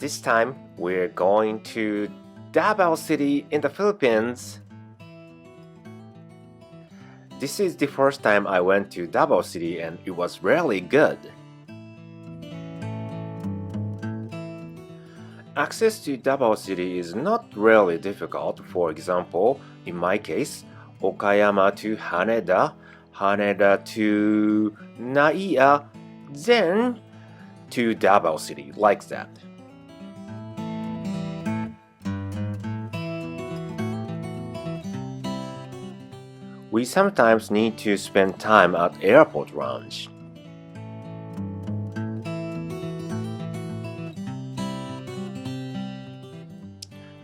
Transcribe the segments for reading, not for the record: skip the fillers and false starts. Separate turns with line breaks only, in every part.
This time we're going to Davao City in the Philippines. This is the first time I went to Davao City and it was really good. Access to Davao City is not really difficult. For example, in my case, Okayama to Haneda, Haneda to Naiya, then to Davao City, like that. We sometimes need to spend time at airport lounge.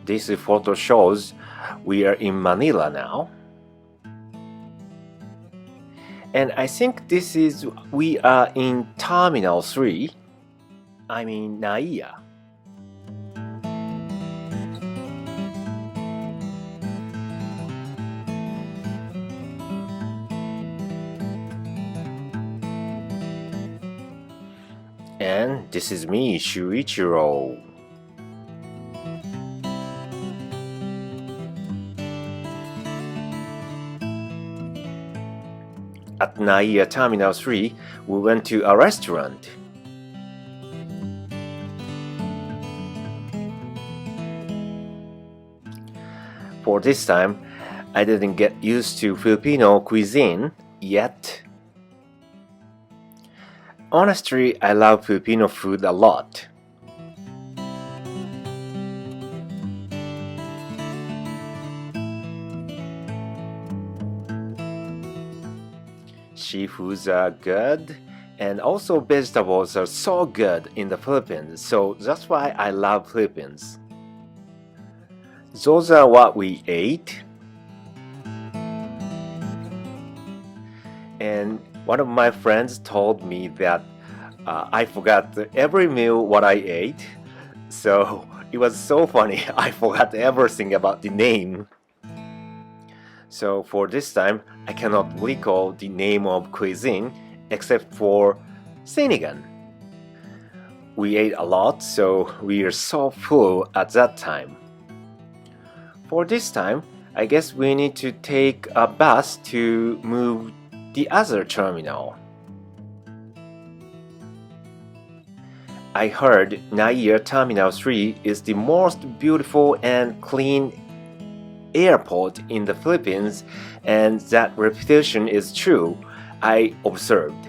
This photo shows we are in Manila now. And I think we are in Terminal 3. I mean Naiya. And this is me, Shuichiro. At Naiya Terminal 3, we went to a restaurant. For this time, I didn't get used to Filipino cuisine yet. Honestly, I love Filipino food a lot. Seafoods are good, and also vegetables are so good in the Philippines, so that's why I love Philippines. Those are what we ate. And one of my friends told me that I forgot every meal what I ate, so it was so funny. I forgot everything about the name. So for this time, I cannot recall the name of cuisine except for sinigang. We ate a lot, so we are so full at that time. For this time, I guess we need to take a bus to move the other terminal. I heard Naiya Terminal 3 is the most beautiful and clean airport in the Philippines, and that reputation is true, I observed.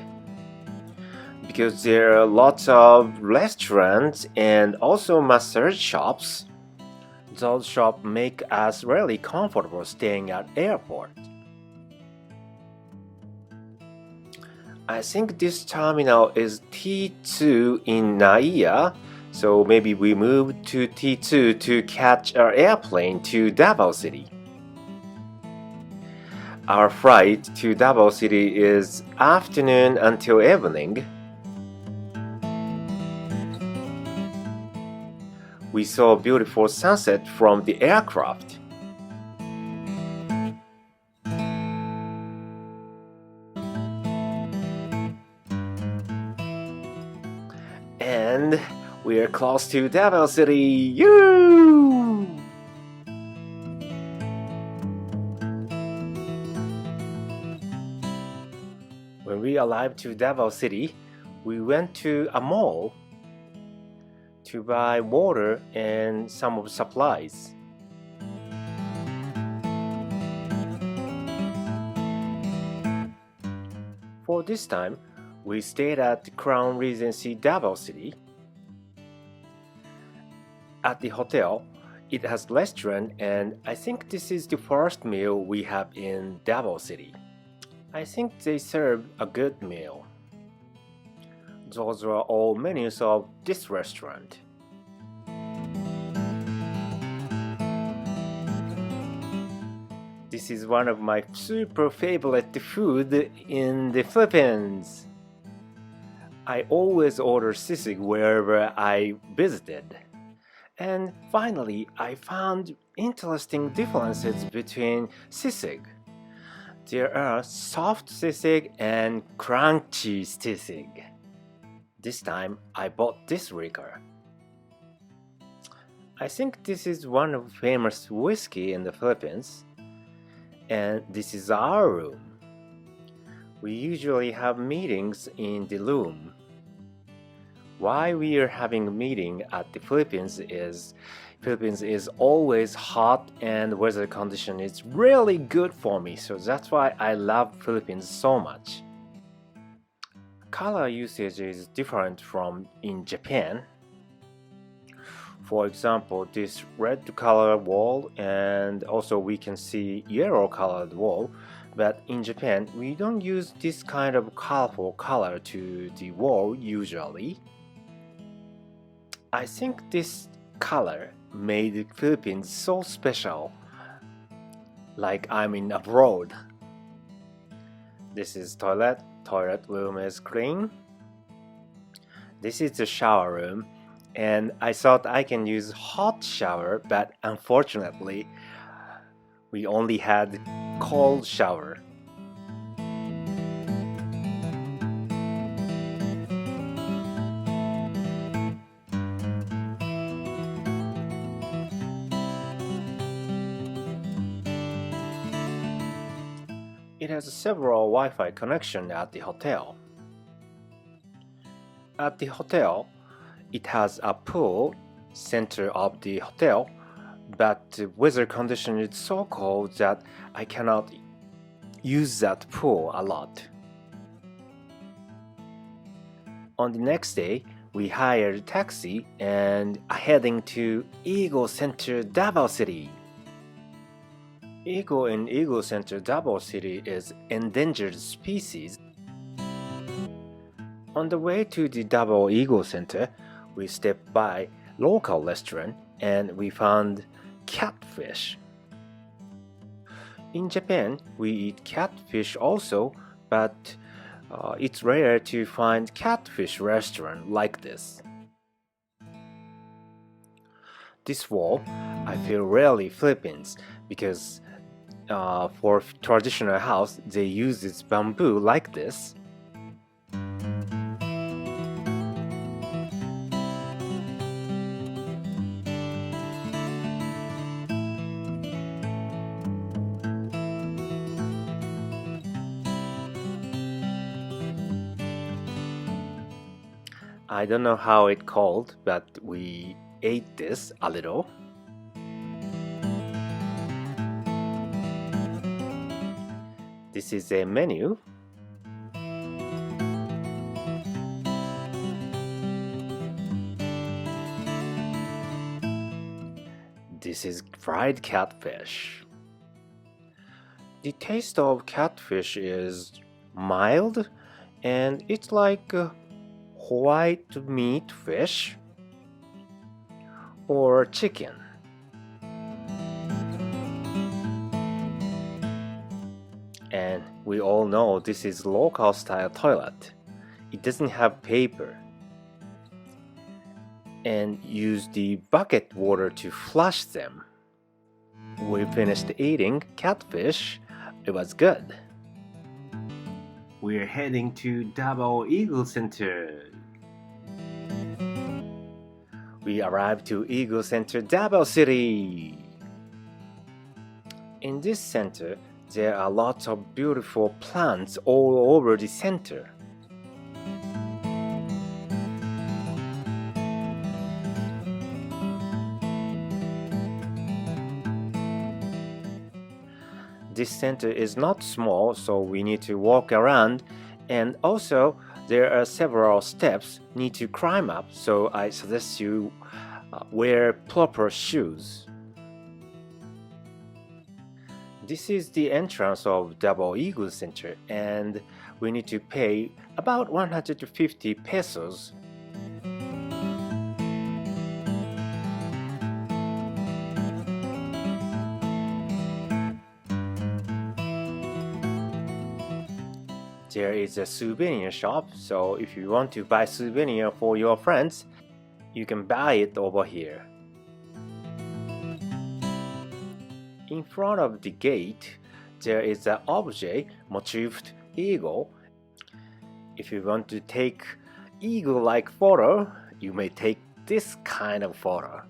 Because there are lots of restaurants and also massage shops. Those shops make us really comfortable staying at airport. I think this terminal is T2 in Naiya, so maybe we move to T2 to catch our airplane to Davao City. Our flight to Davao City is afternoon until evening. We saw a beautiful sunset from the aircraft. And we are close to Davao City. Yoo! When we arrived to Davao City, we went to a mall to buy water and some of supplies. For this time, we stayed at the Crown Regency Davao City. At the hotel, it has a restaurant, and I think this is the first meal we have in Davao City. I think they serve a good meal. Those are all menus of this restaurant. This is one of my super favorite food in the Philippines. I always order sisig wherever I visited. And finally, I found interesting differences between sisig. There are soft sisig and crunchy sisig. This time, I bought this liquor. I think this is one of the famous whiskey in the Philippines, and this is our room. We usually have meetings in the room. Why we are having a meeting at the Philippines is always hot and weather condition is really good for me, so that's why I love Philippines so much. Color usage is different from in Japan. For example, this red color wall, and also we can see yellow colored wall, but in Japan we don't use this kind of colorful color to the wall usually. I think this color made the Philippines so special, like I'm in abroad. This is toilet room is clean. This is the shower room, and I thought I can use hot shower, but unfortunately we only had cold shower. It has several Wi-Fi connections at the hotel. At the hotel, it has a pool center of the hotel, but the weather condition is so cold that I cannot use that pool a lot. On the next day, we hired a taxi and heading to Eagle Center, Davao City. Eagle in Eagle Center, Davao City is endangered species. On the way to the Davao Eagle Center, we stepped by local restaurant and we found catfish. In Japan, we eat catfish also, but it's rare to find catfish restaurant like this. This wall, I feel really Philippines because for traditional house, they use this bamboo like this. I don't know how it called, but we ate this a little. This is a menu. This is fried catfish. The taste of catfish is mild and it's like white meat fish or chicken. And we all know this is local style toilet. It doesn't have paper. And use the bucket water to flush them. We finished eating catfish. It was good. We're heading to Davao Eagle Center. We arrived to Eagle Center, Davao City. In this center, there are lots of beautiful plants all over the center. This center is not small, so we need to walk around, and also there are several steps need to climb up, so I suggest you wear proper shoes. This is the entrance of Davao Eagle Center, and we need to pay about 150 pesos. There is a souvenir shop, so if you want to buy souvenir for your friends, you can buy it over here. In front of the gate, there is an object motifed eagle. If you want to take eagle-like photo, you may take this kind of photo.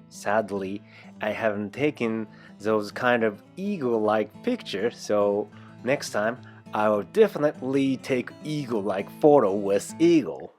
Sadly, I haven't taken those kind of eagle-like pictures, so next time I will definitely take eagle-like photo with eagle.